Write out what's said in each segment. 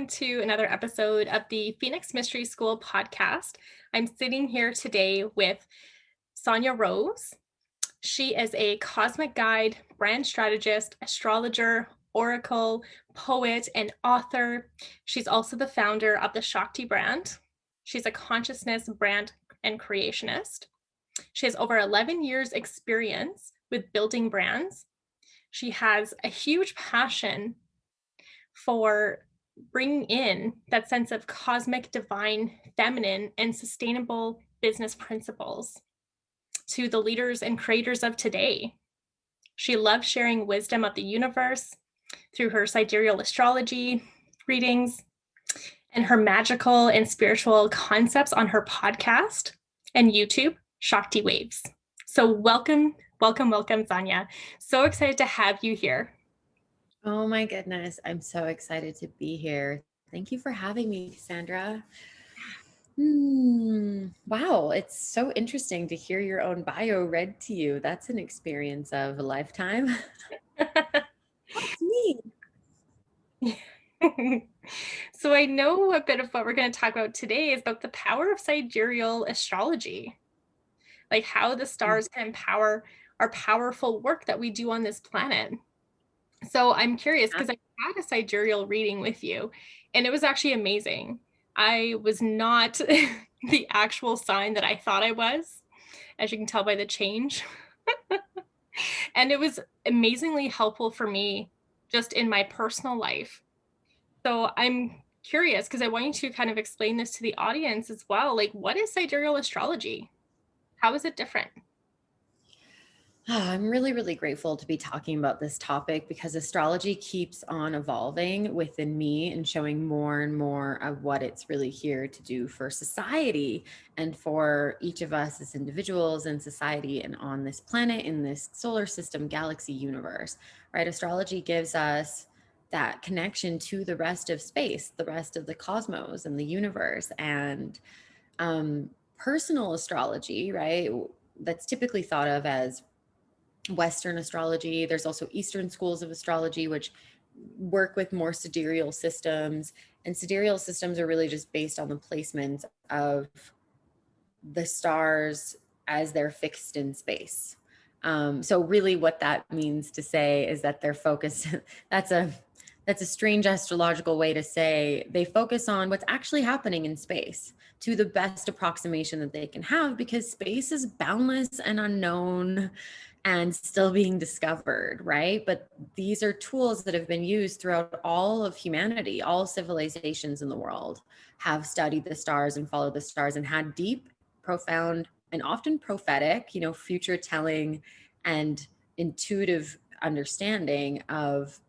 To another episode of the Phoenix Mystery School podcast. I'm sitting here today with Sanja Rose. She is a cosmic guide, brand strategist, astrologer, oracle, poet, and author. She's also the founder of the Shakti Brand. She's a consciousness brand and creationist. She has over 11 years experience with building brands. She has a huge passion for bringing in that sense of cosmic, divine, feminine, and sustainable business principles to the leaders and creators of today. She loves sharing wisdom of the universe through her Sidereal Astrology readings and her magical and spiritual concepts on her podcast and YouTube, Shakti Waves. So welcome, Sanja. So excited to have you here. Oh my goodness. I'm so excited to be here. Thank you for having me, Cassandra. Wow. It's so interesting to hear your own bio read to you. That's an experience of a lifetime. That's me. So I know a bit of what we're going to talk about today is about the power of sidereal astrology, like how the stars can empower our powerful work that we do on this planet. So I'm curious because I had a sidereal reading with you and it was actually amazing. I was not the actual sign that I thought I was, as you can tell by the change. And it was amazingly helpful for me just in my personal life. So I'm curious because I want you to kind of explain this to the audience as well. Like, what is sidereal astrology? How is it different? I'm really, really grateful to be talking about this topic because astrology keeps on evolving within me and showing more and more of what it's really here to do for society and for each of us as individuals in society and on this planet, in this solar system, galaxy, universe, right? Astrology gives us that connection to the rest of space, the rest of the cosmos and the universe. And personal astrology, right? That's typically thought of as Western astrology. There's also Eastern schools of astrology, which work with more sidereal systems. And sidereal systems are really just based on the placement of the stars as they're fixed in space. So really what that means to say is that they're focused, that's a strange astrological way to say they focus on what's actually happening in space to the best approximation that they can have, because space is boundless and unknown and still being discovered, right? But these are tools that have been used throughout all of humanity. All civilizations in the world have studied the stars and followed the stars and had deep, profound, and often prophetic, future telling and intuitive understanding of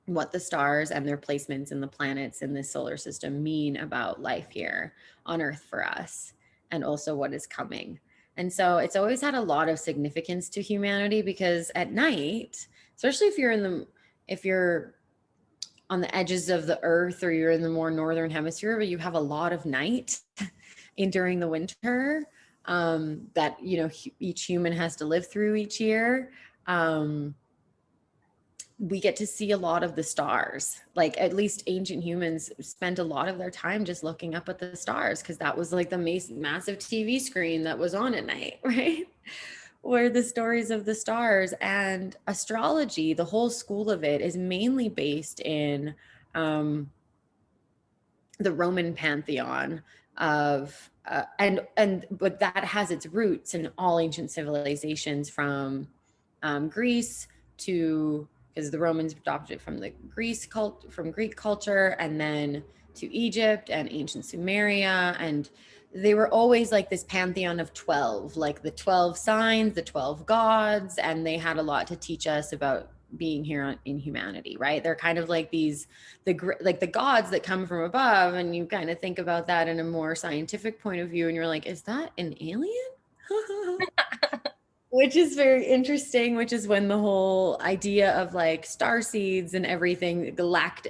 what the stars and their placements in the planets in this solar system mean about life here on Earth for us, and also what is coming. And so it's always had a lot of significance to humanity, because at night, especially if you're on the edges of the Earth, or you're in the more northern hemisphere, but you have a lot of night during the winter that each human has to live through each year. We get to see a lot of the stars. Like, at least ancient humans spent a lot of their time just looking up at the stars, because that was like the massive TV screen that was on at night, right? Were the stories of the stars. And astrology, the whole school of it, is mainly based in the Roman pantheon of but that has its roots in all ancient civilizations, from Greece to, because the Romans adopted it from Greek culture, and then to Egypt and ancient Sumeria. And they were always like this pantheon of 12, like the 12 signs, the 12 gods. And they had a lot to teach us about being here in humanity, right? They're kind of like the gods that come from above. And you kind of think about that in a more scientific point of view, and you're like, is that an alien? Which is very interesting, which is when the whole idea of like star seeds and everything,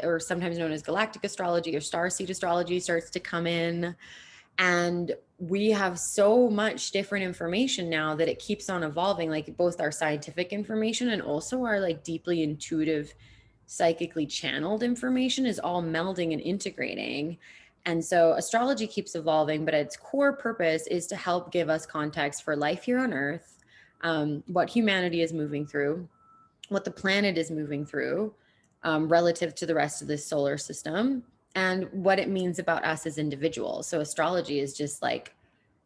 or sometimes known as galactic astrology or star seed astrology, starts to come in. And we have so much different information now that it keeps on evolving, like both our scientific information and also our like deeply intuitive psychically channeled information is all melding and integrating. And so astrology keeps evolving, but its core purpose is to help give us context for life here on Earth, what humanity is moving through, what the planet is moving through, relative to the rest of this solar system, and what it means about us as individuals. So astrology is just like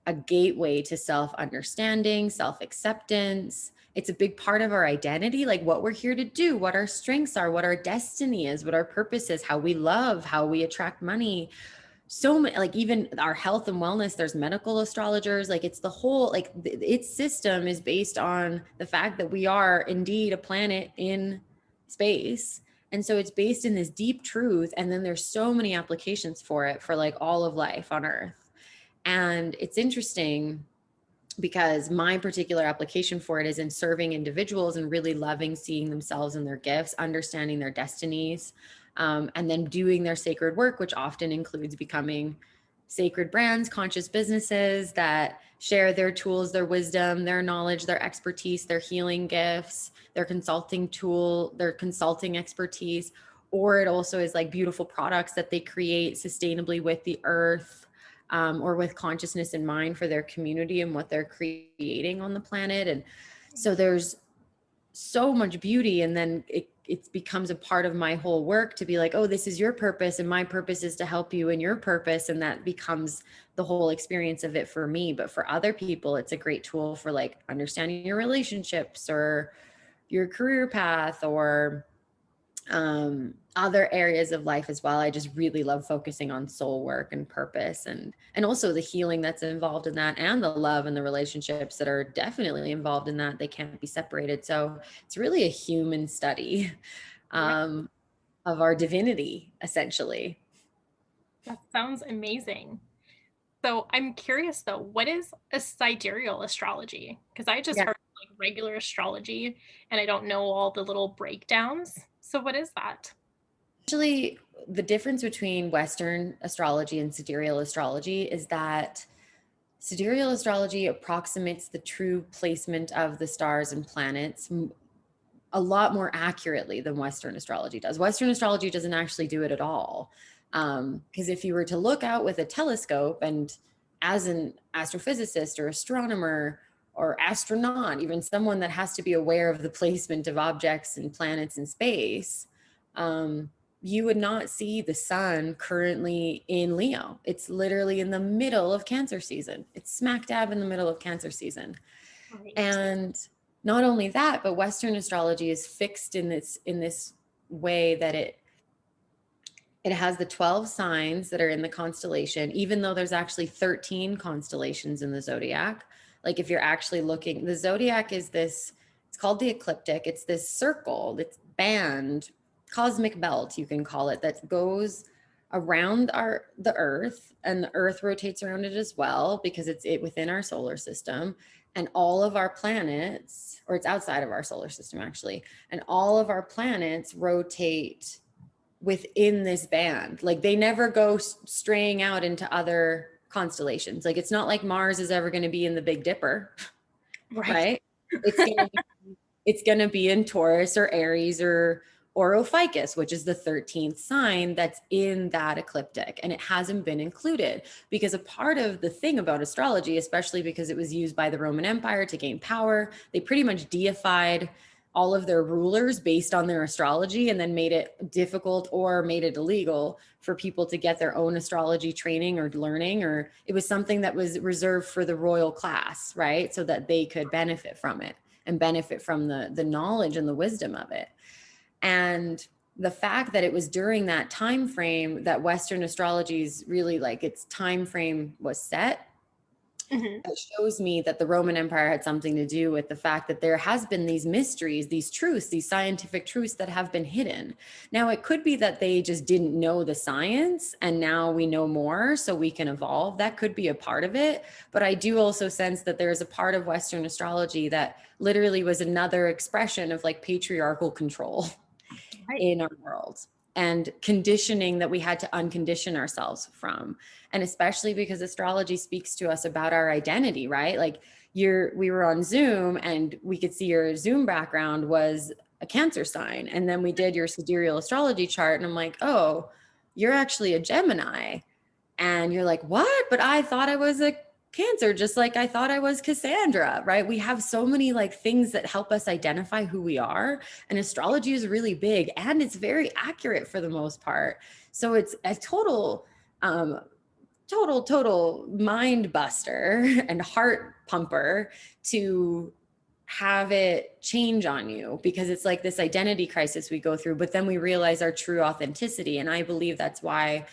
a gateway to self-understanding, self-acceptance. It's a big part of our identity, like what we're here to do, what our strengths are, what our destiny is, what our purpose is, how we love, how we attract money. So many, like even our health and wellness, there's medical astrologers. Like it's the whole, like its system is based on the fact that we are indeed a planet in space. And so it's based in this deep truth. And then there's so many applications for it for like all of life on Earth. And it's interesting because my particular application for it is in serving individuals and really loving seeing themselves and their gifts, understanding their destinies, and then doing their sacred work, which often includes becoming sacred brands, conscious businesses that share their tools, their wisdom, their knowledge, their expertise, their healing gifts, their consulting expertise. Or it also is like beautiful products that they create sustainably with the earth, or with consciousness in mind for their community and what they're creating on the planet. And so there's so much beauty. And then it becomes a part of my whole work to be like, oh, this is your purpose and my purpose is to help you in your purpose. And that becomes the whole experience of it for me. But for other people, it's a great tool for like understanding your relationships or your career path or other areas of life as well. I just really love focusing on soul work and purpose, and also the healing that's involved in that, and the love and the relationships that are definitely involved in that. They can't be separated. So it's really a human study Right. of our divinity, essentially. That sounds amazing. So I'm curious though, what is a sidereal astrology? Because I just Yeah. heard like regular astrology and I don't know all the little breakdowns. So what is that? Actually, the difference between Western astrology and sidereal astrology is that sidereal astrology approximates the true placement of the stars and planets a lot more accurately than Western astrology does. Western astrology doesn't actually do it at all. Because if you were to look out with a telescope, and as an astrophysicist or astronomer or astronaut, even someone that has to be aware of the placement of objects and planets in space, you would not see the sun currently in Leo. It's literally in the middle of Cancer season. It's smack dab in the middle of Cancer season. Right. And not only that, but Western astrology is fixed in this way that it has the 12 signs that are in the constellation, even though there's actually 13 constellations in the zodiac. Like if you're actually looking, the zodiac is this, it's called the ecliptic. It's this circle, this band, cosmic belt, you can call it, that goes around the earth, and the earth rotates around it as well because it's within our solar system. And all of our planets, or it's outside of our solar system actually, and all of our planets rotate within this band. Like they never go straying out into other constellations. Like it's not like Mars is ever going to be in the Big Dipper, Right. right? It's going to be in Taurus or Aries or Ophiuchus, which is the 13th sign that's in that ecliptic. And it hasn't been included because a part of the thing about astrology, especially because it was used by the Roman Empire to gain power, they pretty much deified all of their rulers based on their astrology, and then made it difficult or made it illegal for people to get their own astrology training or learning, or it was something that was reserved for the royal class, right? So that they could benefit from it and benefit from the knowledge and the wisdom of it. And the fact that it was during that time frame that Western astrology's really like its time frame was set, Mhm. it shows me that the Roman Empire had something to do with the fact that there has been these mysteries, these truths, these scientific truths that have been hidden. Now, it could be that they just didn't know the science and now we know more so we can evolve. That could be a part of it. But I do also sense that there is a part of Western astrology that literally was another expression of like patriarchal control Right. in our world and conditioning that we had to uncondition ourselves from. And especially because astrology speaks to us about our identity, right? Like we were on Zoom and we could see your Zoom background was a Cancer sign. And then we did your sidereal astrology chart, and I'm like, oh, you're actually a Gemini. And you're like, what? But I thought I was a Cancer, just like I thought I was Cassandra, right? We have so many like things that help us identify who we are. And astrology is really big and it's very accurate for the most part. So it's a um, total mind buster and heart pumper to have it change on you, because it's like this identity crisis we go through, but then we realize our true authenticity. And I believe that's why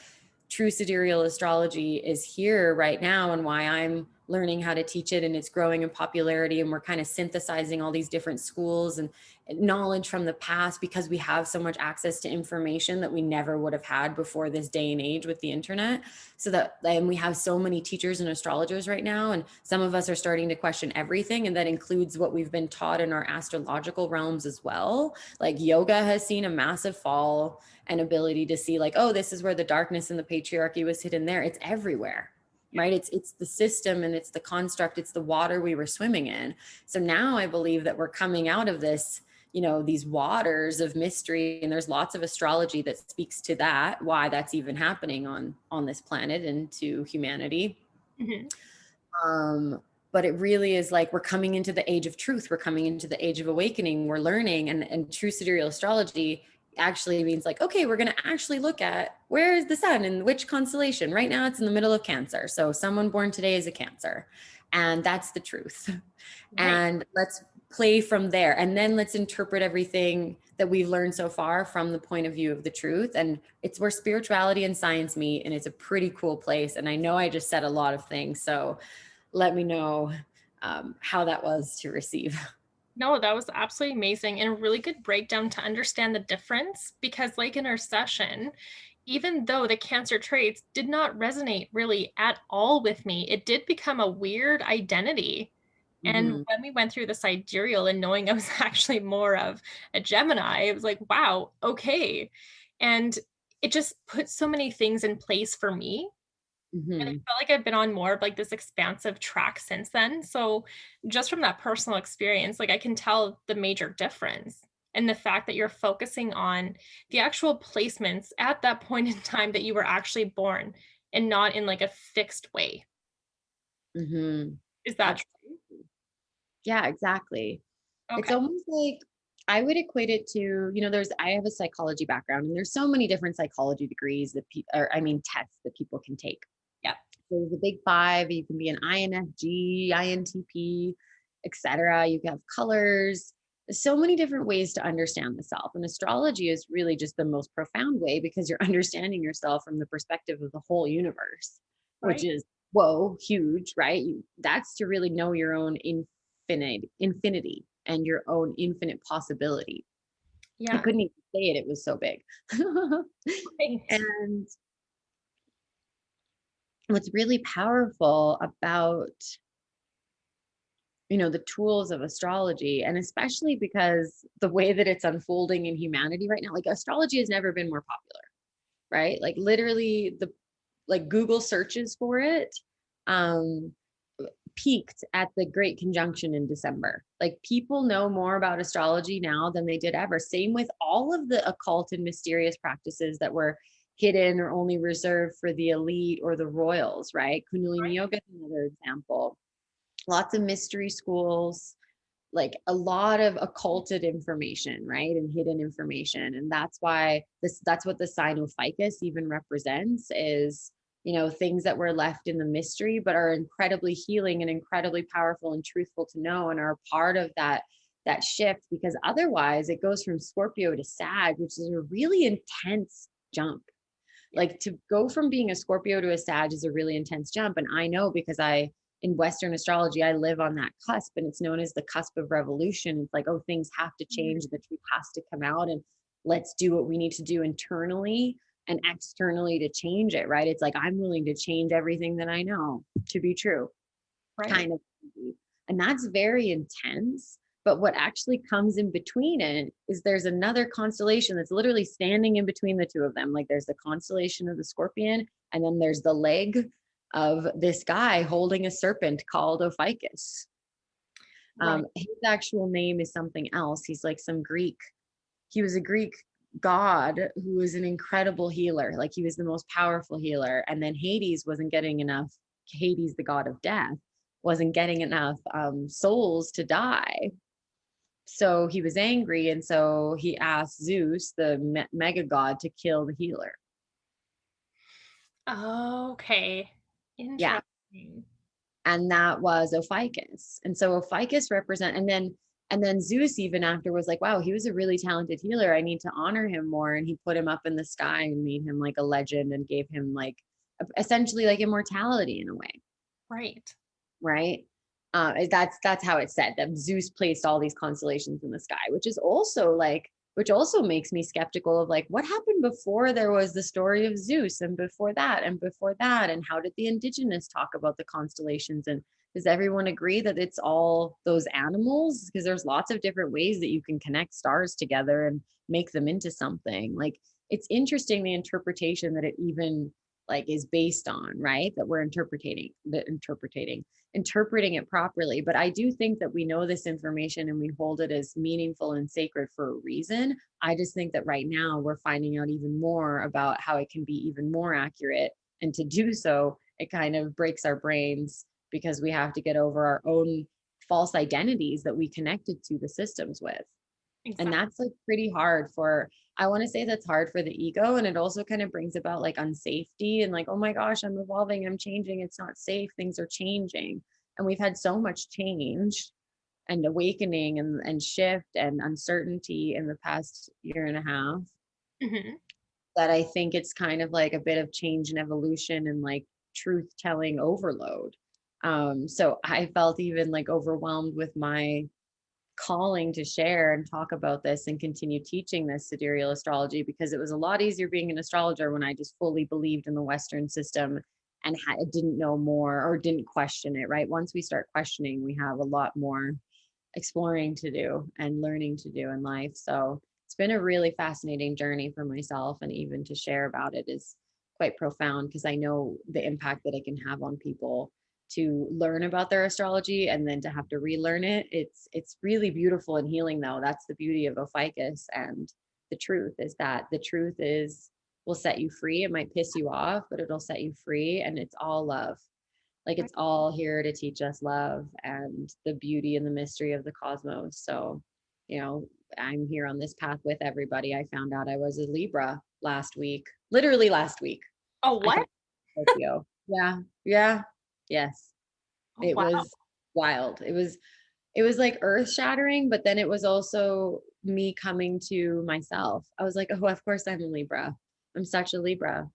true sidereal astrology is here right now, and why I'm learning how to teach it, and it's growing in popularity, and we're kind of synthesizing all these different schools and knowledge from the past, because we have so much access to information that we never would have had before this day and age with the internet. So that, and we have so many teachers and astrologers right now, and some of us are starting to question everything, and that includes what we've been taught in our astrological realms as well. Like yoga has seen a massive fall and ability to see like, oh, this is where the darkness and the patriarchy was hidden there. It's everywhere, right? It's the system, and it's the construct, it's the water we were swimming in. So now I believe that we're coming out of this, these waters of mystery, and there's lots of astrology that speaks to that, why that's even happening on this planet and to humanity. Mm-hmm. But it really is like we're coming into the age of truth. We're coming into the age of awakening. We're learning, and true sidereal astrology actually means like, okay, we're going to actually look at where is the sun and which constellation. Right now it's in the middle of Cancer. So someone born today is a Cancer, and that's the truth. Right. And let's play from there. And then let's interpret everything that we've learned so far from the point of view of the truth. And it's where spirituality and science meet. And it's a pretty cool place. And I know I just said a lot of things, so let me know how that was to receive. No, that was absolutely amazing and a really good breakdown to understand the difference, because like in our session, even though the Cancer traits did not resonate really at all with me, it did become a weird identity. And Mm-hmm. when we went through the sidereal and knowing I was actually more of a Gemini, it was like, wow, okay. And it just put so many things in place for me. And I Mm-hmm. felt like I've been on more of like this expansive track since then. So just from that personal experience, like I can tell the major difference. And the fact that you're focusing on the actual placements at that point in time that you were actually born, and not in like a fixed way. Mm-hmm. Is that true? Absolutely. Yeah, exactly. It's Okay. almost like I would equate it to, I have a psychology background, and there's so many different psychology degrees that tests that people can take. Yeah. So there's the big five. You can be an INFG, INTP, etc. You can have colors. There's so many different ways to understand the self. And astrology is really just the most profound way, because you're understanding yourself from the perspective of the whole universe, which Right. is, whoa, huge, right? That's to really know your own infinity and your own infinite possibility. I Yeah. couldn't even say it. It was so big. Right. And what's really powerful about the tools of astrology, and especially because the way that it's unfolding in humanity right now, like astrology has never been more popular, right? Like literally the like Google searches for it um peaked at the Great Conjunction in December. Like people know more about astrology now than they did ever. Same with all of the occult and mysterious practices that were hidden or only reserved for the elite or the royals, right? Kundalini yoga is another example. Lots of mystery schools, like a lot of occulted information, right? And hidden information. And that's what the sign of ficus even represents, is, things that were left in the mystery, but are incredibly healing and incredibly powerful and truthful to know, and are part of that shift. Because otherwise it goes from Scorpio to Sag, which is a really intense jump. Like to go from being a Scorpio to a Sag is a really intense jump. And I know, because in Western astrology, I live on that cusp, and it's known as the cusp of revolution. It's like, oh, things have to change. The truth has to come out, and let's do what we need to do internally and externally to change it, right? It's like, I'm willing to change everything that I know to be true, Right. kind of. And that's very intense. But what actually comes in between it is there's another constellation that's literally standing in between the two of them. Like there's the constellation of the Scorpion, and then there's the leg of this guy holding a serpent called Ophiuchus. Right. His actual name is something else. He's like some Greek he was a Greek god who was an incredible healer. Like he was the most powerful healer. And then Hades wasn't getting enough, Hades, the god of death, wasn't getting enough souls to die. So he was angry. And so he asked Zeus, the mega god, to kill the healer. Okay. Yeah. Interesting. And that was Ophiuchus. And so Ophiuchus represent, and then Zeus even after was like, wow, he was a really talented healer. I need to honor him more. And he put him up in the sky and made him like a legend and gave him like essentially like immortality in a way. Right. Right. That's how it's said that Zeus placed all these constellations in the sky, which also makes me skeptical of like what happened before there was the story of Zeus and before that and before that, and how did the indigenous talk about the constellations, and does everyone agree that it's all those animals? Because there's lots of different ways that you can connect stars together and make them into something. Like it's interesting the interpretation that it even like is based on, right? That we're interpreting it properly. But I do think that we know this information and we hold it as meaningful and sacred for a reason. I just think that right now we're finding out even more about how it can be even more accurate. And to do so, it kind of breaks our brains because we have to get over our own false identities that we connected to the systems with. And Exactly. that's like pretty hard for, I want to say that's hard for the ego. And it also kind of brings about like unsafety and like, oh my gosh, I'm evolving, I'm changing, it's not safe, things are changing. And we've had so much change and awakening and shift and uncertainty in the past year and a half Hmm. that I think it's kind of like a bit of change and evolution and like truth telling overload. So I felt even like overwhelmed with my calling to share and talk about this and continue teaching this sidereal astrology, because it was a lot easier being an astrologer when I just fully believed in the Western system and didn't know more or didn't question it, right? Once we start questioning, we have a lot more exploring to do and learning to do in life. So it's been a really fascinating journey for myself, and even to share about it is quite profound because I know the impact that it can have on people to learn about their astrology and then to have to relearn it. It's really beautiful and healing though. That's the beauty of Ophiuchus. And the truth is that the truth is will set you free. It might piss you off, but it'll set you free, and it's all love. Like Right. it's all here to teach us love and the beauty and the mystery of the cosmos. So, you know, I'm here on this path with everybody. I found out I was a Libra last week, literally last week. Oh, I what? thought Scorpio. Yeah. Yeah. Yes. Oh, It wow. was wild. It was like earth shattering, but then it was also me coming to myself. I was like, oh, of course I'm a Libra. I'm such a Libra.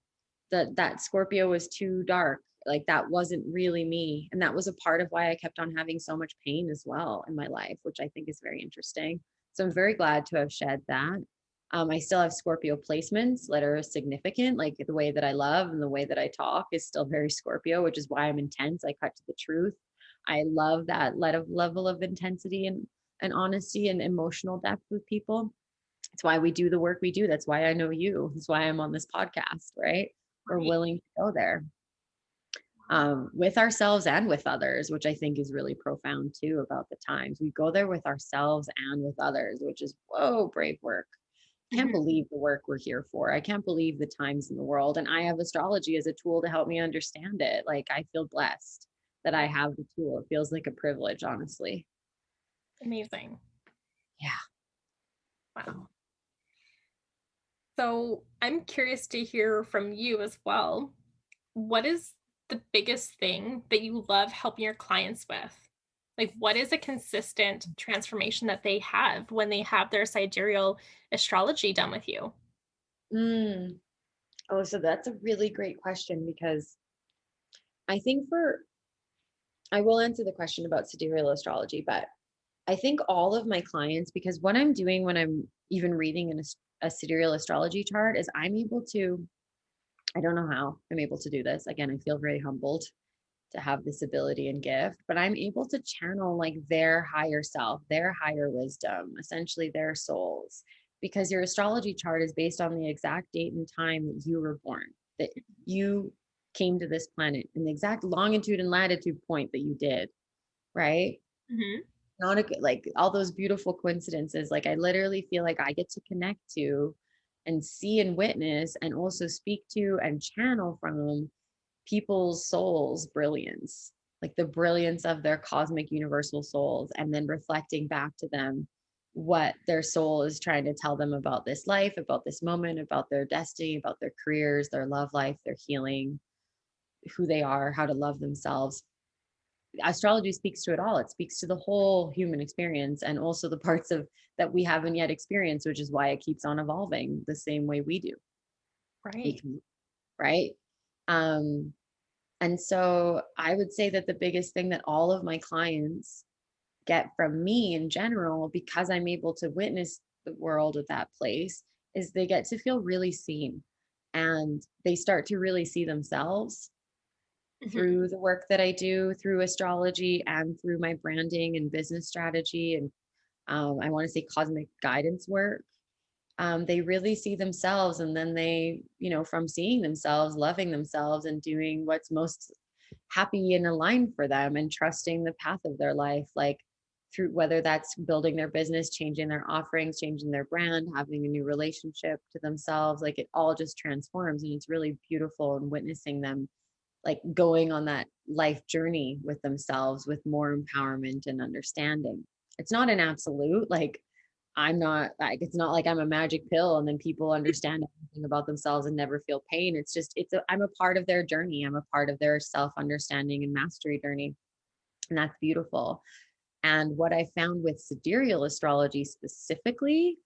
That Scorpio was too dark. Like that wasn't really me. And that was a part of why I kept on having so much pain as well in my life, which I think is very interesting. So I'm very glad to have shed that. I still have Scorpio placements that are significant, like the way that I love and the way that I talk is still very Scorpio, which is why I'm intense. I cut to the truth. I love that level of intensity and honesty and emotional depth with people. That's why we do the work we do. That's why I know you. That's why I'm on this podcast, right? We're Right. willing to go there with ourselves and with others, which I think is really profound too about the times. We go there with ourselves and with others, which is, whoa, brave work. Can't Mhm. believe the work we're here for. I can't believe the times in the world. And I have astrology as a tool to help me understand it. Like I feel blessed that I Right. have the tool. It feels like a privilege, honestly. Amazing. Yeah. Wow. So I'm curious to hear from you as well. What is the biggest thing that you love helping your clients with? Like, what is a consistent transformation that they have when they have their sidereal astrology done with you? Mm. Oh, so that's a really great question because I think I will answer the question about sidereal astrology, but I think all of my clients, because what I'm doing when I'm even reading a sidereal astrology chart is I'm able to, I don't know how I'm able to do this. Again, I feel very humbled to have this ability and gift, but I'm able to channel like their higher self, their higher wisdom, essentially their souls, because your astrology chart is based on the exact date and time that you were born, that you came to this planet, and the exact longitude and latitude point that you did, right? Mhm. not a good, like all those beautiful coincidences. Like I literally feel like I get to connect to and see and witness and also speak to and channel from people's souls brilliance, like the brilliance of their cosmic universal souls, and then reflecting back to them what their soul is trying to tell them about this life, about this moment, about their destiny, about their careers, their love life, their healing, who they are, how to love themselves. Astrology speaks to it all. It speaks to the whole human experience, and also the parts of that we haven't yet experienced, which is why it keeps on evolving the same way we do. Right. Because, right? um and so I would say that the biggest thing that all of my clients get from me in general, because I'm able to witness the world at that place, is they get to feel really seen, and they start to really see themselves Mhm. through the work that I do through astrology and through my branding and business strategy and I want to say cosmic guidance work. They really see themselves, and then they, from seeing themselves, loving themselves, and doing what's most happy and aligned for them, and trusting the path of their life, like through whether that's building their business, changing their offerings, changing their brand, having a new relationship to themselves, like it all just transforms, and it's really beautiful, and witnessing them like going on that life journey with themselves with more empowerment and understanding. It's not an absolute, like I'm not like, it's not like I'm a magic pill and then people understand everything about themselves and never feel pain. It's just, I'm a part of their journey. I'm a part of their self understanding and mastery journey. And that's beautiful. And what I found with sidereal astrology specifically,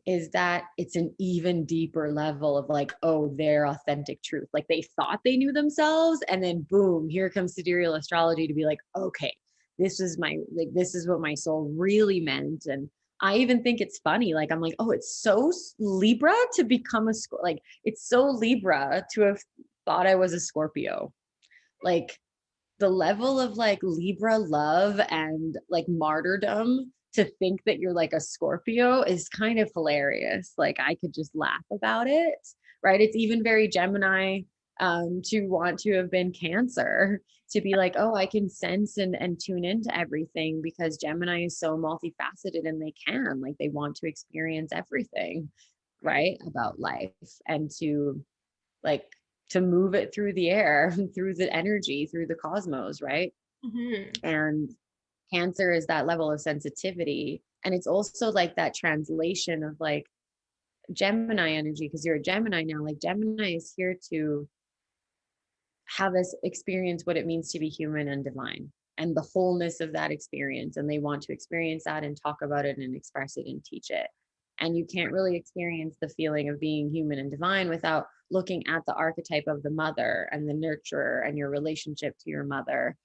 is that it's an even deeper level of like, oh, their authentic truth. Like they thought they knew themselves, and then boom, here comes sidereal astrology to be like, okay, this is what my soul really meant. And I even think it's funny. Like I'm like, oh, it's so Libra to become like it's so Libra to have thought I was a Scorpio. Like the level of like Libra love and like martyrdom to think that you're like a Scorpio is kind of hilarious. Like I could just laugh about it, right? It's even very Gemini to want to have been Cancer, to be like, oh, I can sense and tune into everything, because Gemini is so multifaceted and they can, like, they want to experience everything, Right. right? About life, and like to move it through the air, through the energy, through the cosmos, right? Mhm. And Cancer is that level of sensitivity. And it's also like that translation of like Gemini energy, because you're a Gemini now. Like Gemini is here to have us experience what it means to be human and divine, and the wholeness of that experience. And they want to experience that and talk about it and express it and teach it. And you can't really experience the feeling of being human and divine without looking at the archetype of the mother and the nurturer and your relationship to your mother,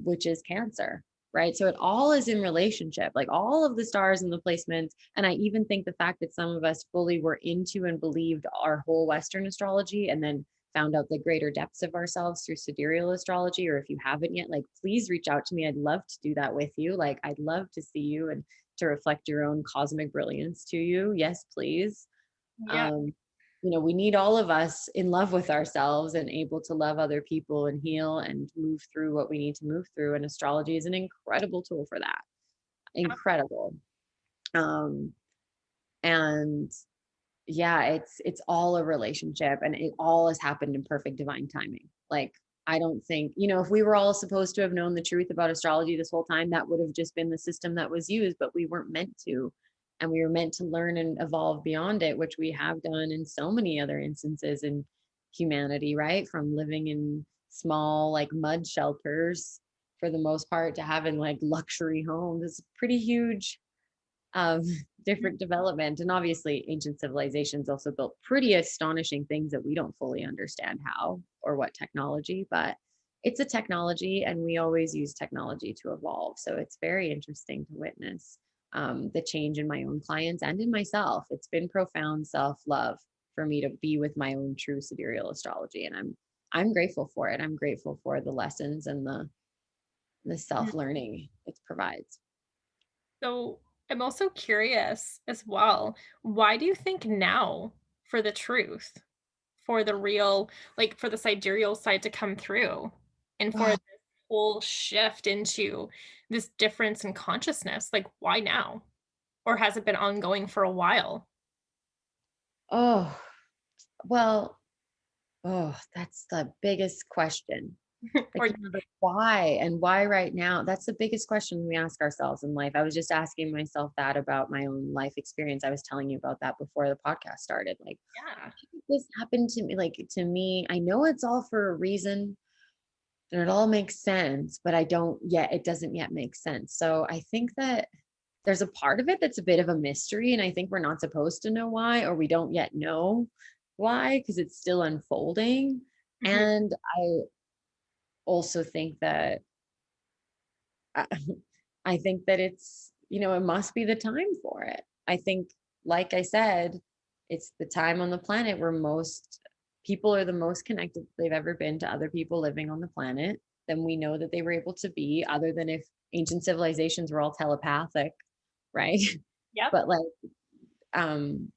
which is Cancer, right? So it all is in relationship, like all of the stars and the placements. And I even think the fact that some of us fully were into and believed our whole Western astrology, and then found out the greater depths of ourselves through sidereal astrology, or if you haven't yet, like please reach out to me. I'd love to do that with you. Like I'd love to see you and to reflect your own cosmic brilliance to you. Yes, please. Yeah. um we need all of us in love with ourselves and able to love other people and heal and move through what we need to move through, and astrology is an incredible tool for that. Incredible. um and yeah, it's all a relationship, and it all has happened in perfect divine timing. Like I don't think, if we were all supposed to have known the truth about astrology this whole time, that would have just been the system that was used, but we weren't meant to. And we were meant to learn and evolve beyond it, which we have done in so many other instances in humanity, right? From living in small like mud shelters for the most part to having like luxury homes. It's pretty huge, of different development. And obviously, ancient civilizations also built pretty astonishing things that we don't fully understand how or what technology, but it's a technology, and we always use technology to evolve. So it's very interesting to witness the change in my own clients and in myself. It's been profound self love for me to be with my own true sidereal astrology, and I'm grateful for it. I'm grateful for the lessons and the Mhm. self learning it provides. So I'm also curious as well, why do you think now for the truth, for the real, like for the sidereal side to come through and for this whole shift into this difference in consciousness? Like, why now? Or has it been ongoing for a while? Oh, well, oh, that's the biggest question. Like, Or but why and why right now? That's the biggest question we ask ourselves in life. I was just asking myself that about my own life experience. I was telling you about that before the podcast started. Like, yeah. how did this happened to me? Like, to me, I know it's all for a reason and it all makes sense, but it doesn't yet make sense. So I think that there's a part of it that's a bit of a mystery. And I think we're not supposed to know why, or we don't yet know why, because it's still unfolding. Mhm. And I also think that I, I think that it must be the time for it. I think, like I said, it's the time on the planet where most people are the most connected they've ever been to other people living on the planet than we know that they were able to be, other than if ancient civilizations were all telepathic, right? Yep. But like, um,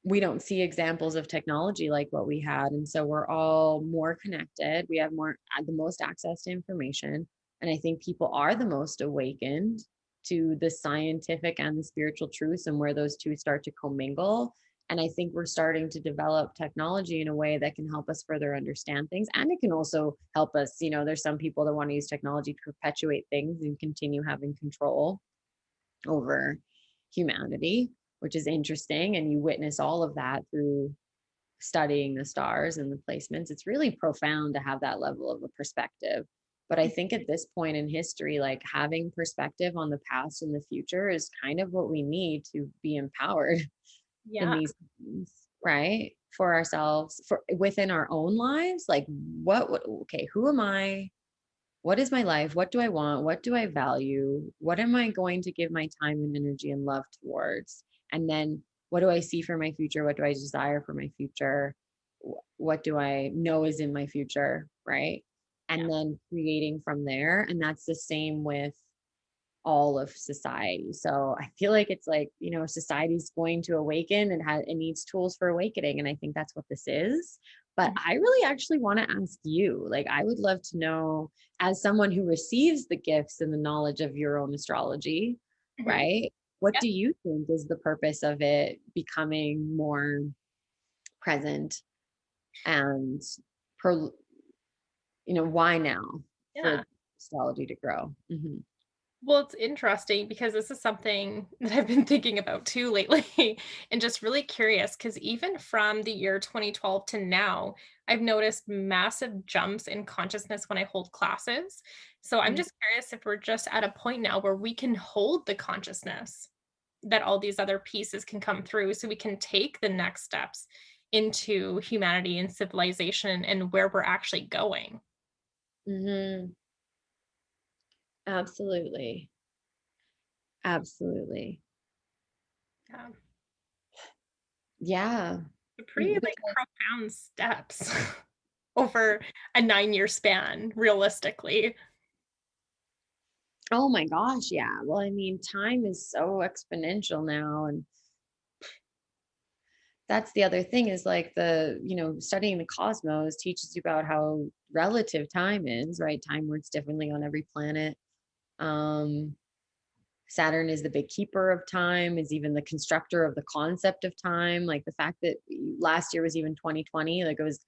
we don't see examples of technology like what we had. And so we're all more connected. We have the most access to information. And I think people are the most awakened to the scientific and the spiritual truths and where those two start to commingle. And I think we're starting to develop technology in a way that can help us further understand things. And it can also help us, there's some people that want to use technology to perpetuate things and continue having control over humanity, which is interesting. And you witness all of that through studying the stars and the placements. It's really profound to have that level of a perspective. But I think at this point in history, like having perspective on the past and the future is kind of what we need to be empowered in Yeah. these things, right? For ourselves, for within our own lives. Like, okay, who am I? What is my life? What do I want? What do I value? What am I going to give my time and energy and love towards? And then what do I see for my future? What do I desire for my future? What do I know is in my future? Right. Yeah. And then creating from there. And that's the same with all of society. So I feel like it's like, society's going to awaken and it needs tools for awakening. And I think that's what this is. But Mhm. I really actually want to ask you, like, I would love to know, as someone who receives the gifts and the knowledge of your own astrology, Mhm. right? What Yep. do you think is the purpose of it becoming more present and pro, why now for Yeah. astrology to grow? Mhm. Well, it's interesting because this is something that I've been thinking about too lately and just really curious because even from the year 2012 to now, I've noticed massive jumps in consciousness when I hold classes. So I'm Mhm. just curious if we're just at a point now where we can hold the consciousness that all these other pieces can come through so we can take the next steps into humanity and civilization and where we're actually going. Mhm. Absolutely. Absolutely. Yeah. Yeah. Pretty like Because, profound steps over a 9-year span, realistically. oh my gosh, yeah. Well, I mean, time is so exponential now. And that's the other thing is like studying the cosmos teaches you about how relative time is, right? Time works differently on every planet. Um, Saturn is the big keeper of time, is even the constructor of the concept of time. Like the fact that last year was even 2020, like it was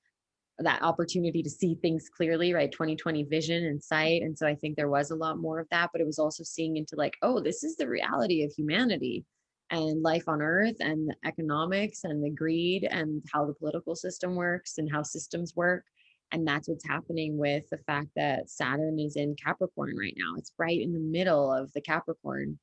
that opportunity to see things clearly, right? 2020 vision and sight. And so I think there was a lot more of that, but it was also seeing into like, oh, this is the reality of humanity and life on earth and the economics and the greed and how the political system works and how systems work. And that's what's happening with the fact that Saturn is in Capricorn right now. It's right in the middle of the Capricorn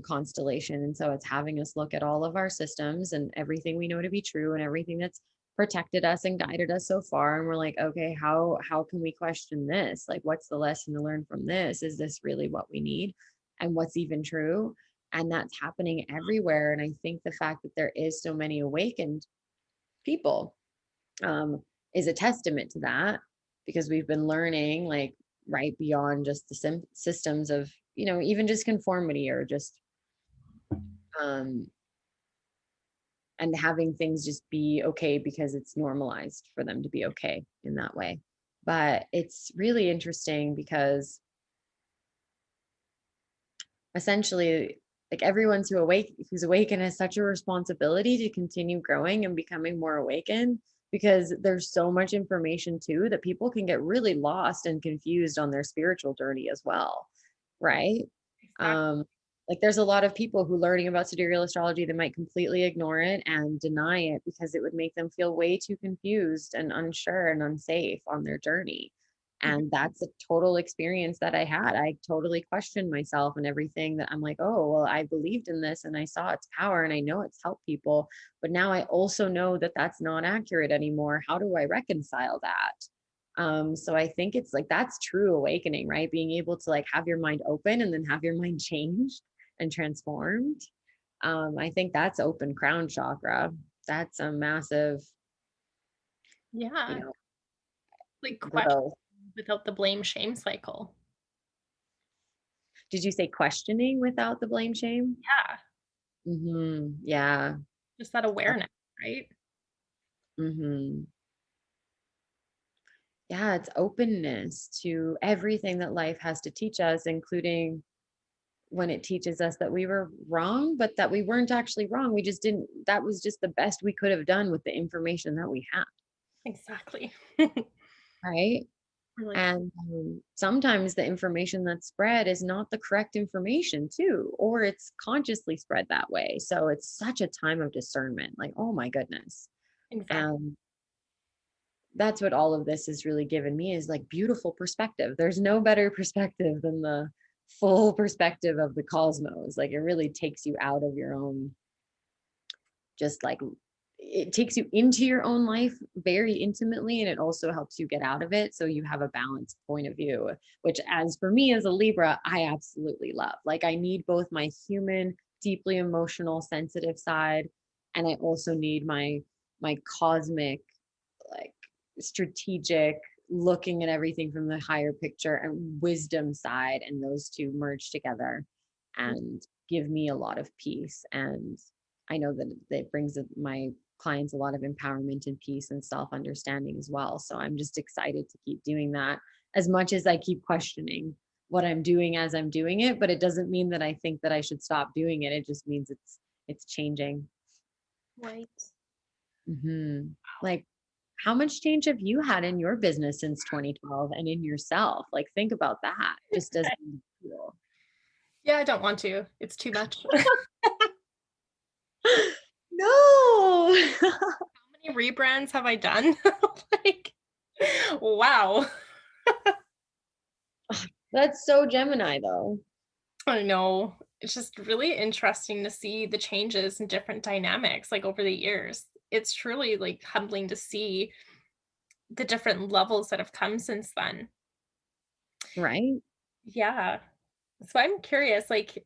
constellation. And so it's having us look at all of our systems and everything we know to be true and everything that's protected us and guided us so far, and we're like, okay, how can we question this? Like, what's the lesson to learn from this? Is this really what we need, and what's even true? And that's happening everywhere. And I think the fact that there is so many awakened people um, is a testament to that, because we've been learning like right beyond just the systems of even just conformity or just um, and having things just be okay because it's normalized for them to be okay in that way. But it's really interesting because essentially, like everyone's who's awakened has such a responsibility to continue growing and becoming more awakened, because there's so much information too that people can get really lost and confused on their spiritual journey as well, right? Exactly. um like there's a lot of people who learning about sidereal astrology that might completely ignore it and deny it because it would make them feel way too confused and unsure and unsafe on their journey. Mhm. And that's a total experience that I had. I totally questioned myself and everything, that I'm like, oh, well, I believed in this and I saw its power and I know it's helped people. But now I also know that that's not accurate anymore. How do I reconcile that? So I think it's like that's true awakening, right? Being able to like have your mind open and then have your mind changed and transformed. I think that's open crown chakra. That's a massive, you Yeah. know, Like question growth. without the blame shame cycle. Did you say questioning without the blame shame? Yeah. Yeah. Just that awareness, right? Mm-hmm. Yeah, it's openness to everything that life has to teach us, including when it teaches us that we were wrong, but that we weren't actually wrong. We just didn't, that was just the best we could have done with the information that we had. Exactly. Right. Really. And sometimes the information that's spread is not the correct information, too, or it's consciously spread that way. So it's such a time of discernment. Like, oh my goodness. Exactly. And that's what all of this has really given me, is like beautiful perspective. There's no better perspective than the full perspective of the cosmos. Like it really takes you out of your own, just like it takes you into your own life very intimately, and it also helps you get out of it so you have a balanced point of view, which as for me as a Libra, I absolutely love. Like I need both my human, deeply emotional, sensitive side, and I also need my cosmic, like strategic, looking at everything from the higher picture and wisdom side, and those two merge together and give me a lot of peace. And I know that it brings my clients a lot of empowerment and peace and self understanding as well. So I'm just excited to keep doing that, as much as I keep questioning what I'm doing as I'm doing it. But it doesn't mean that I think that I should stop doing it. It just means it's changing. Right. Like, how much change have you had in your business since 2012 and in yourself? Like, think about that just as an individual. Yeah, I don't want to. It's too much. No. How many rebrands have I done? Like, wow. That's so Gemini, though. I know. It's just really interesting to see the changes and different dynamics like over the years. It's truly like humbling to see the different levels that have come since then. Right? Yeah. So I'm curious, like,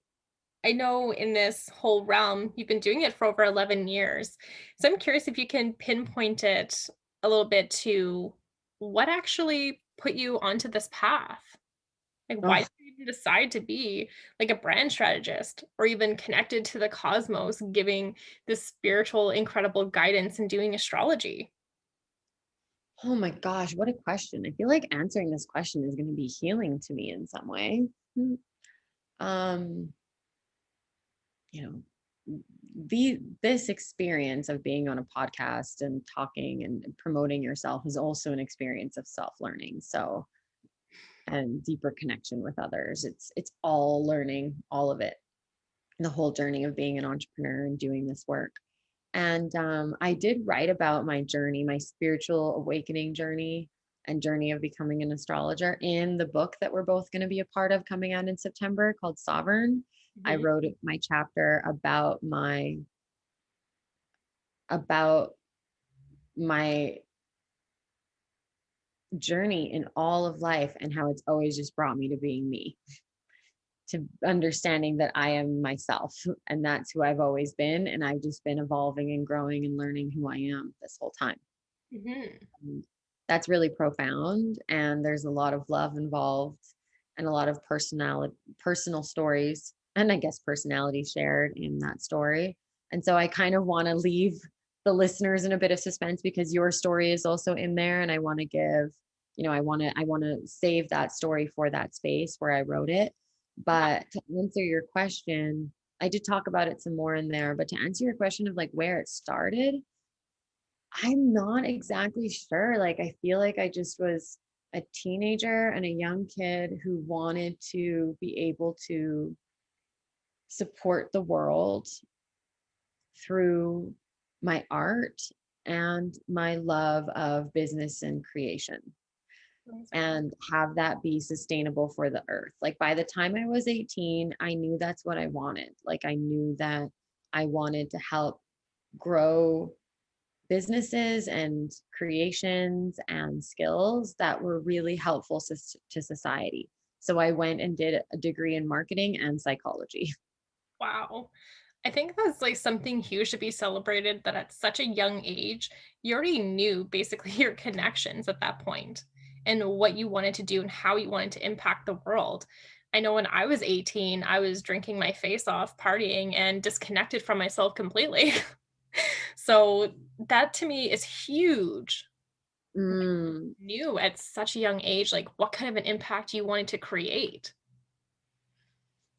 I know in this whole realm, you've been doing it for over 11 years. So I'm curious if you can pinpoint it a little bit to what actually put you onto this path. Like, why Oh, did you even decide to be like a brand strategist or even connected to the cosmos, giving this spiritual, incredible guidance and doing astrology? oh my gosh, what a question. I feel like answering this question is going to be healing to me in some way. Mm, Um, you know, this experience of being on a podcast and talking and promoting yourself is also an experience of self-learning. So, and deeper connection with others. It's all learning, all of it, the whole journey of being an entrepreneur and doing this work. And I did write about my journey, my spiritual awakening journey and journey of becoming an astrologer in the book that we're both going to be a part of coming out in September, called Sovereign. I Mhm. wrote my chapter about my journey in all of life and how it's always just brought me to being me, to understanding that I am myself and that's who I've always been. And I've just been evolving and growing and learning who I am this whole time. Mhm. And that's really profound. And there's a lot of love involved and a lot of personal stories, and I guess personality shared in that story. And so I kind of want to leave the listeners in a bit of suspense because your story is also in there. And I want to give I want to save that story for that space where I wrote it. But to answer your question, I did talk about it some more in there, but to answer your question of like where it started, I'm not exactly sure. Like, I feel like I just was a teenager and a young kid who wanted to be able to support the world through my art and my love of business and creation, Amazing. and have that be sustainable for the earth. Like, by the time I was 18, I knew that's what I wanted. Like, I knew that I wanted to help grow businesses and creations and skills that were really helpful to society. So I went and did a degree in marketing and psychology. Wow. I think that's like something huge to be celebrated that at such a young age, you already knew basically your connections at that point and what you wanted to do and how you wanted to impact the world. I know when I was 18, I was drinking my face off, partying, and disconnected from myself completely. So that to me is huge. Mm, Knew at such a young age, like what kind of an impact you wanted to create.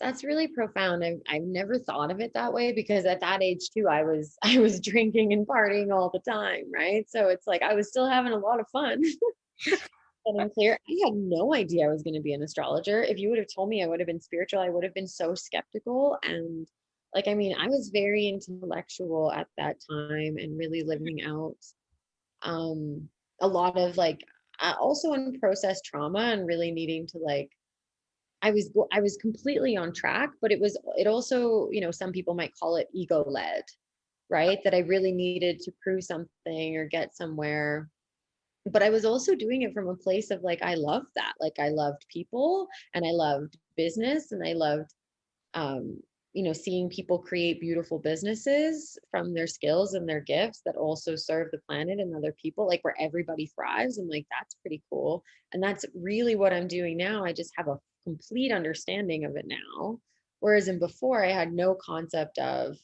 that's really profound. I've never thought of it that way, because at that age too, I was drinking and partying all the time, right? So it's like I was still having a lot of fun. And I'm clear. I had no idea I was going to be an astrologer. If you would have told me I would have been spiritual, I would have been so skeptical. And like, I mean, I was very intellectual at that time and really living out um, a lot of like, also unprocessed trauma, and really needing to like, I was completely on track, but it also, some people might call it ego led, right? That I really needed to prove something or get somewhere, but I was also doing it from a place of like, I loved that. Like, I loved people and I loved business and I loved, um, seeing people create beautiful businesses from their skills and their gifts that also serve the planet and other people, like where everybody thrives. I'm like, that's pretty cool. And that's really what I'm doing now. I just have a complete understanding of it now. Whereas in before, I had no concept of,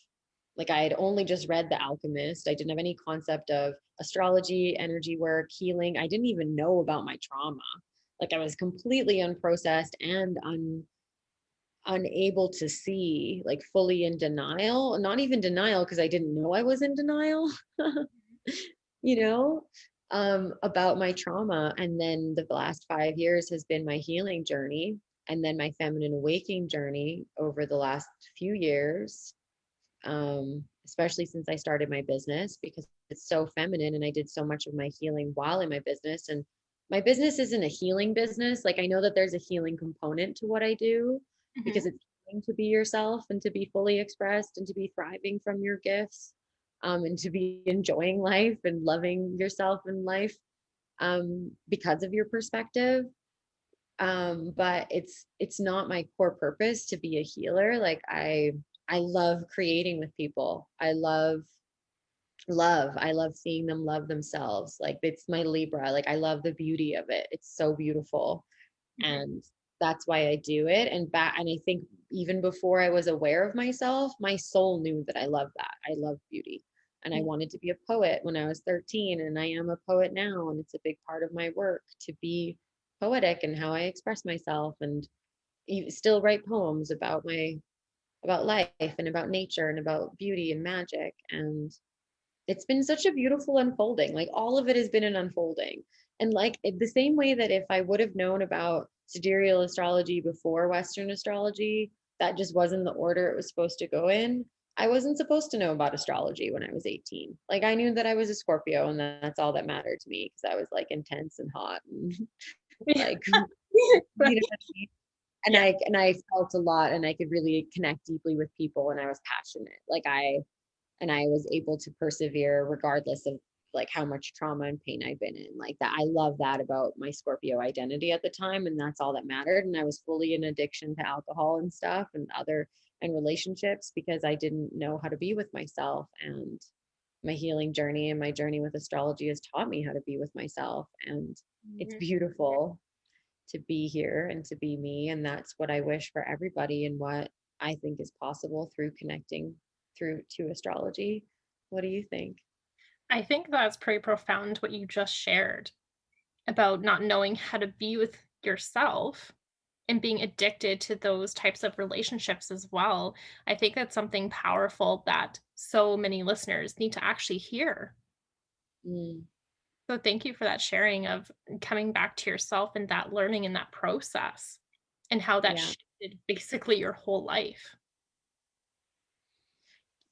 like, I had only just read The Alchemist. I didn't have any concept of astrology, energy work, healing. I didn't even know about my trauma. Like, I was completely unprocessed and unable to see, like fully in denial, not even denial because I didn't know I was in denial, you know, about my trauma. And then the last 5 years has been my healing journey, and then my feminine awakening journey over the last few years, especially since I started my business, because it's so feminine and I did so much of my healing while in my business. And my business isn't a healing business. Like, I know that there's a healing component to what I do, because Mhm. it's healing to be yourself and to be fully expressed and to be thriving from your gifts, and to be enjoying life and loving yourself in life, because of your perspective. But it's not my core purpose to be a healer. Like, I love creating with people. I love seeing them love themselves. Like, it's my Libra. Like, I love the beauty of it. It's so beautiful. Mhm. And that's why I do it. And I think even before I was aware of myself, my soul knew that I love that. I love beauty. And I Mhm. wanted to be a poet when I was 13, and I am a poet now, and it's a big part of my work to be poetic and how I express myself, and still write poems about life and about nature and about beauty and magic. And it's been such a beautiful unfolding. Like, all of it has been an unfolding. And like, the same way that if I would have known about sidereal astrology before Western astrology, that just wasn't the order it was supposed to go in. I wasn't supposed to know about astrology when I was 18. Like, I knew that I was a Scorpio, and that's all that mattered to me, because I was like intense and hot and like, Right. what I mean? And Yeah. I felt a lot, and I could really connect deeply with people, and I was passionate. And I was able to persevere regardless of like how much trauma and pain I've been in. Like, that, I love that about my Scorpio identity at the time, and that's all that mattered. And I was fully in addiction to alcohol and stuff and other and relationships, because I didn't know how to be with myself. And my healing journey and my journey with astrology has taught me how to be with myself, and it's Mhm. beautiful to be here and to be me. And that's what I wish for everybody, and what I think is possible through connecting through to astrology. What do you think? I think that's pretty profound what you just shared. about not knowing how to be with yourself and being addicted to those types of relationships as well. I think that's something powerful that so many listeners need to actually hear. Mm, So thank you for that sharing of coming back to yourself and that learning in that process and how that yeah. shifted basically your whole life.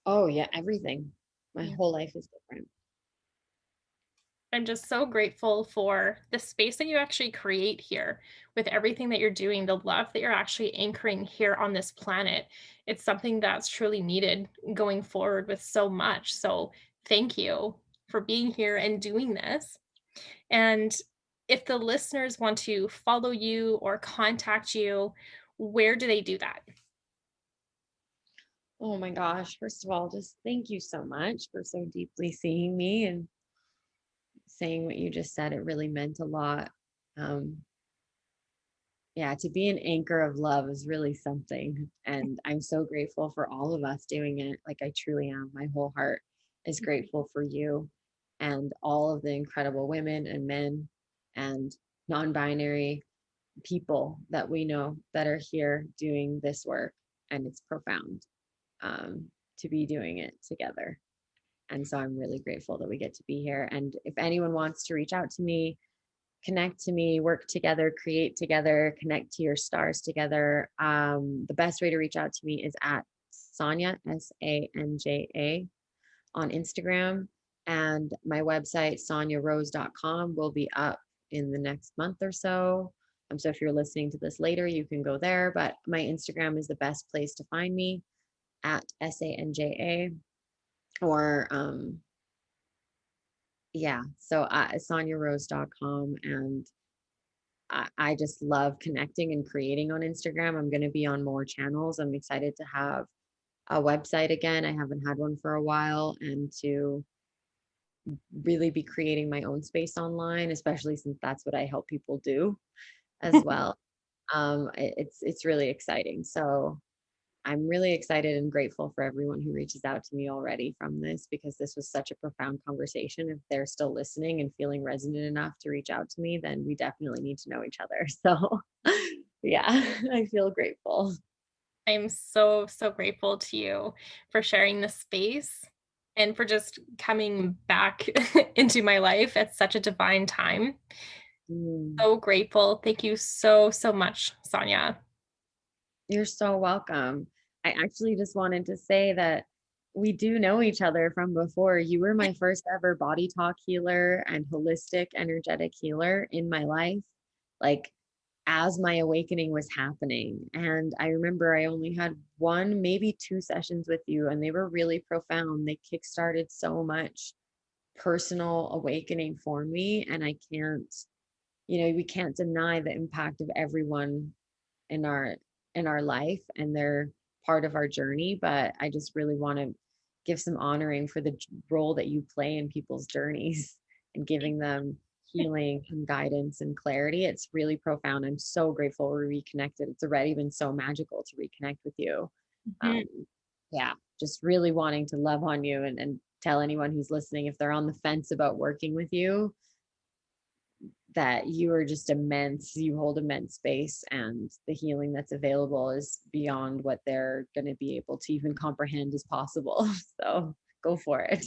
Oh, yeah. Everything. My Yeah. whole life is different. I'm just so grateful for the space that you actually create here with everything that you're doing, the love that you're actually anchoring here on this planet. It's something that's truly needed going forward with so much. So, thank you for being here and doing this. And if the listeners want to follow you or contact you, where do they do that? Oh my gosh. First of all, just thank you so much for so deeply seeing me and saying what you just said. It really meant a lot. Um, yeah, to be an anchor of love is really something. And I'm so grateful for all of us doing it. Like, I truly am. My whole heart is grateful for you and all of the incredible women and men and non binary people that we know that are here doing this work. And it's profound to be doing it together. And so I'm really grateful that we get to be here. And if anyone wants to reach out to me, connect to me, work together, create together, connect to your stars together, the best way to reach out to me is at Sanja, Sanja, on Instagram. And my website, sanjarose.com, will be up in the next month or so. So if you're listening to this later, you can go there. But my Instagram is the best place to find me, at Sanja, or yeah, so sanjarose.com. And I just love connecting and creating on Instagram. I'm going to be on more channels. I'm excited to have a website again. I haven't had one for a while, and to really be creating my own space online, especially since that's what I help people do as well. It's really exciting. So I'm really excited and grateful for everyone who reaches out to me already from this, because this was such a profound conversation. If they're still listening and feeling resonant enough to reach out to me, then we definitely need to know each other. So, yeah, I feel grateful. I'm so, so grateful to you for sharing this space and for just coming back into my life at such a divine time. Mm, So grateful. Thank you so, so much, Sanja. you're so welcome. I actually just wanted to say that we do know each other from before. You were my first ever body talk healer and holistic energetic healer in my life. Like, as my awakening was happening. And I remember I only had one, maybe two sessions with you, and they were really profound. They kickstarted so much personal awakening for me. And I can't, we can't deny the impact of everyone in our life, and they're part of our journey. But I just really want to give some honoring for the role that you play in people's journeys and giving them healing and guidance and clarity. It's really profound. I'm so grateful we're reconnected. It's already been so magical to reconnect with you. um, Mhm. yeah, just really wanting to love on you, and tell anyone who's listening, if they're on the fence about working with you, that you are just immense. You hold immense space, and the healing that's available is beyond what they're going to be able to even comprehend as possible. So go for it.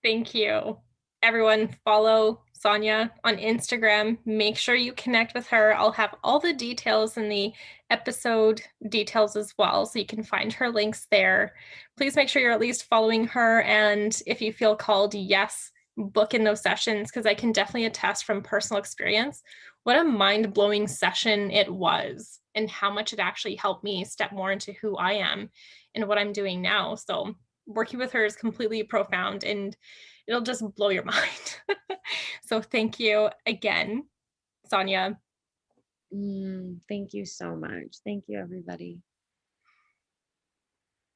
Thank you. Everyone, follow Sanja on Instagram. Make sure you connect with her. I'll have all the details in the episode details as well, so you can find her links there. Please make sure you're at least following her. And if you feel called, yes, book in those sessions, because I can definitely attest from personal experience what a mind blowing session it was and how much it actually helped me step more into who I am and what I'm doing now. So, working with her is completely profound and it'll just blow your mind. So thank you again, Sanja. Thank you so much. Thank you, everybody.